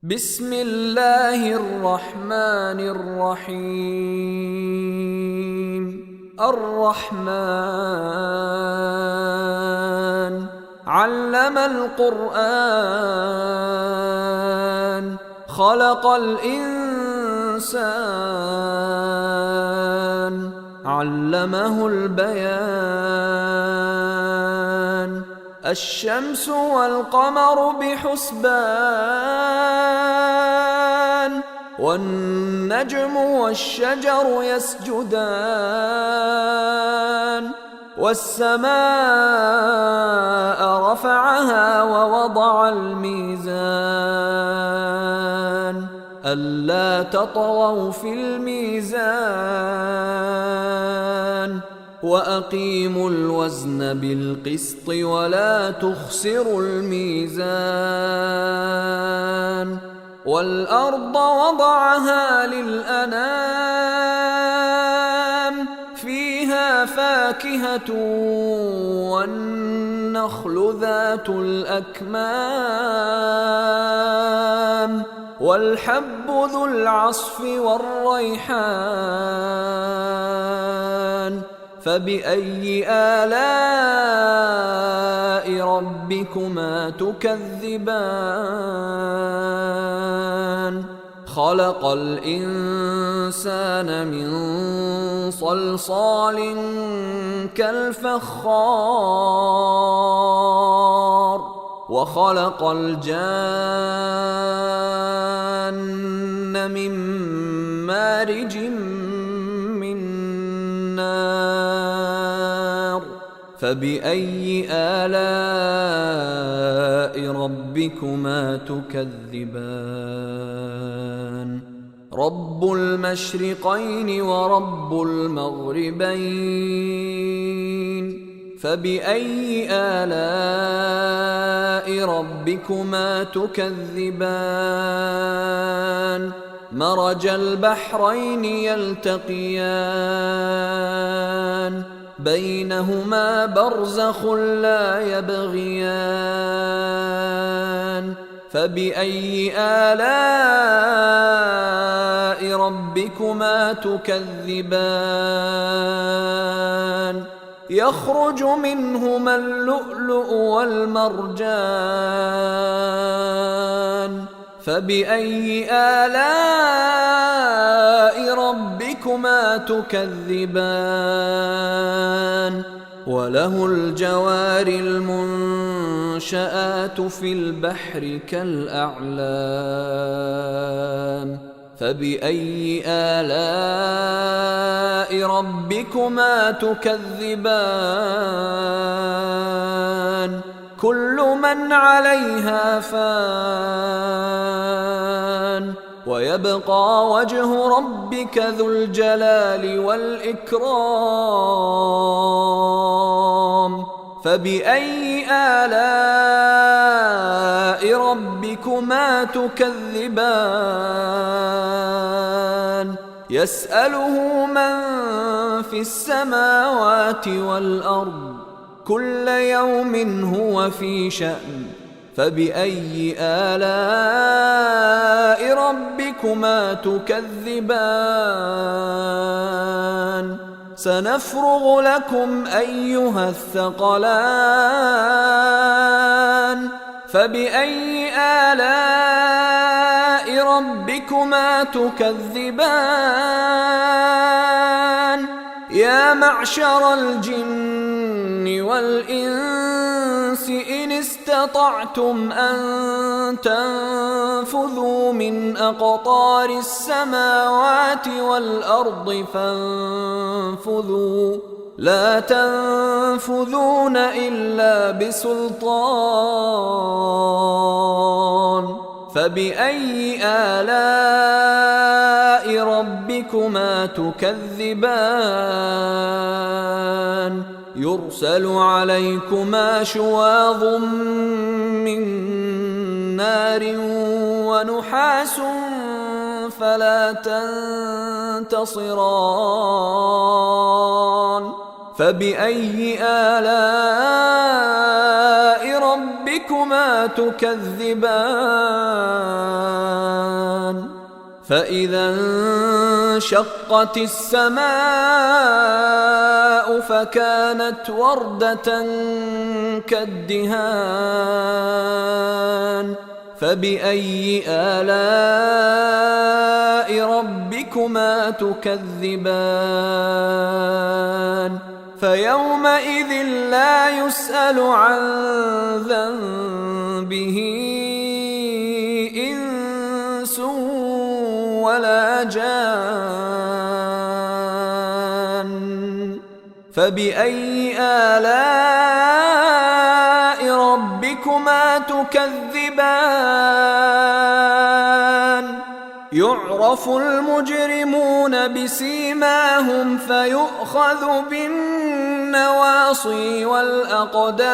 بسم الله الرحمن الرحيم الرحمن علم القرآن خلق الإنسان علمه البيان الشمس والقمر بحسبان والنجم والشجر يسجدان والسماء رفعها ووضع الميزان ألا تطغوا في الميزان وأقيموا الوزن بالقسط ولا تخسروا الميزان والأرض وضعها للأنام فيها فاكهة والنخل ذات الأكمام والحب ذو العصف والريحان فبأي آلاء ربكما تكذبان خلق الإنسان من صلصال كالفخار وخلق الجان من مارج من نار فبأي آلاء ربكما تكذبان رب المشرقين ورب المغربين فبأي آلاء ربكما تكذبان مرج البحرين يلتقيان بينهما برزخ لا يبغيان فبأي آلاء ربكما تكذبان يخرج منهما اللؤلؤ والمرجان فبأي آلاء ربكما تكذبان وله الجوار المنشآت في البحر كالأعلام فبأي آلاء ربكما تكذبان كل من عليها فان ويبقى وجه ربك ذو الجلال والإكرام فبأي آلاء ربكما تكذبان يسأله من في السماوات والأرض كل يوم هو في شأن فبأي آلاء ربكما تكذبان سنفرغ لكم أيها الثقلان فبأي آلاء ربكما تكذبان يا معشر الجن والإنس إن استطعتم أن تنفذوا من أقطار السماوات والأرض فانفذوا لا تنفذون إلا بسلطان فبأي آلاء ربكما تكذبان يرسل عليكما شواظ من نار ونحاس فلا تنتصران فبأي آلاء ربكما تكذبان فإذا انشقت السماء فكانت وردة كالدهان فبأي آلاء ربكما تكذبان فيومئذ لا يسأل عن ذنبه إنس ولا جان فبأي آلاء ربكما تكذبان يعرف المجرمون بسيماهم فيؤخذ بالنواصي والأقدام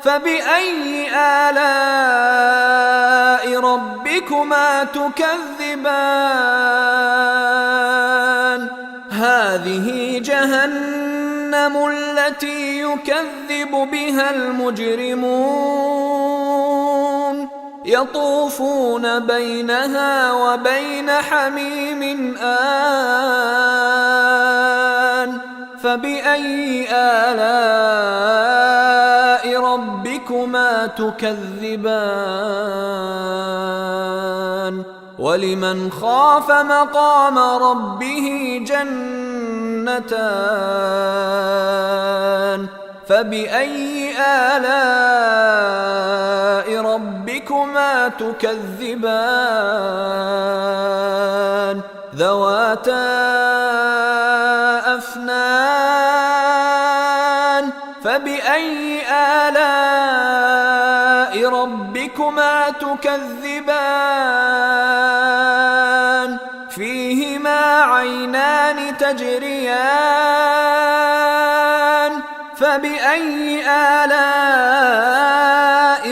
فبأي آلاء ربكما تكذبان هذه جهنم التي يكذب بها المجرمون يطوفون بينها وبين حميم آن فبأي آلاء ربكما تكذبان ولمن خاف مقام ربه جنتان فبأي آلاء ربكما تكذبان ذواتا أفنان فبأي آلاء ربكما تكذبان فيهما عينان تجريان فبأي آلاء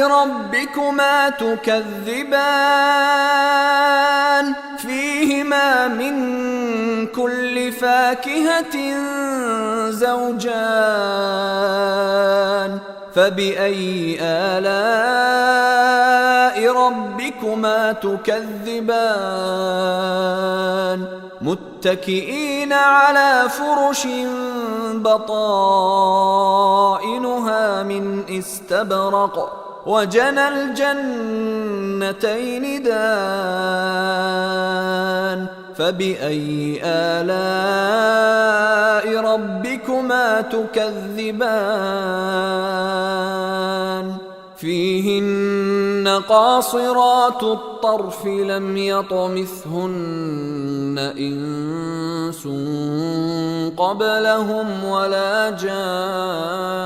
ربكما تكذبان فيهما من كل فاكهة زوجان فبأي آلاء ربكما تكذبان متكئين على فرش بطائنها من استبرق وجنى الجنتين دان فبأي آلاء ربكما تكذبان فيهن قاصرات الطرف لم يطمثهن إنس قبلهم ولا جان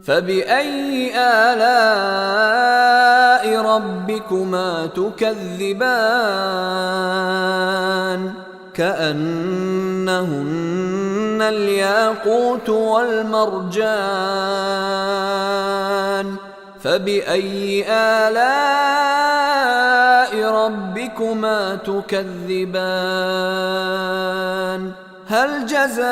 فبأي آلاء ربكما تكذبان كأنهن الياقوت والمرجان فبأي آلاء ربكما تكذبان هل جزاء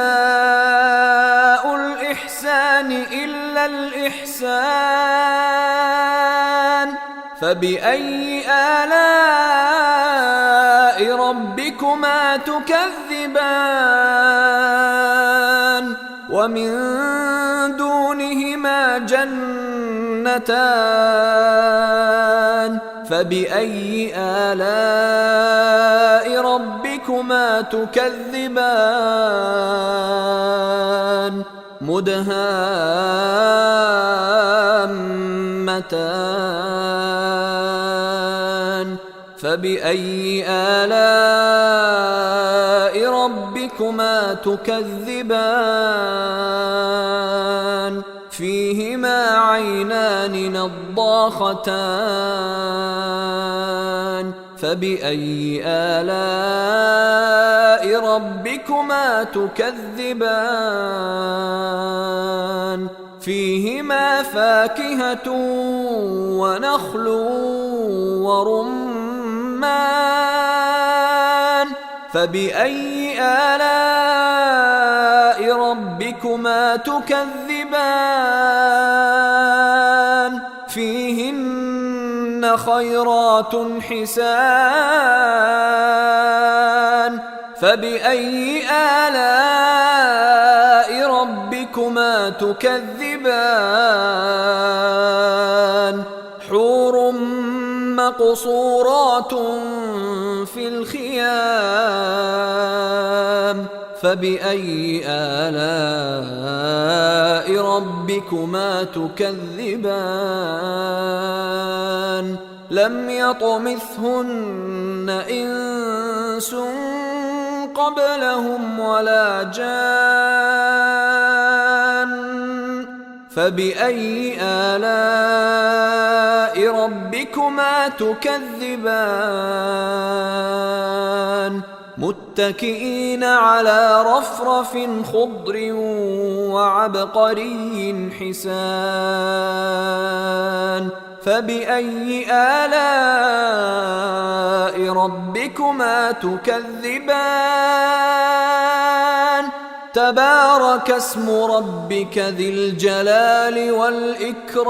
الإحسان إلا الإحسان فبأي آلاء ربكما تكذبان ومن دونهما جنتان فبأي آلاء ربكما تكذبان مدهامتان فبأي آلاء ربكما تكذبان فيهما عينان نضاختان فبأي آلاء ربكما تكذبان فيهما فاكهة ونخل ورمان فبأي آلاء ربكما تكذبان فيهن فيهن خيرات حسان فبأي آلاء ربكما تكذبان حور مقصورات في الخيام فبأي آلاء ربكما تكذبان لم يطمثهن إنس قبلهم ولا جان فبأي آلاء ربكما تكذبان متكئين على رفرف خضر وعبقري حسان فبأي آلاء ربكما تكذبان تبارك اسم ربك ذي الجلال والإكرام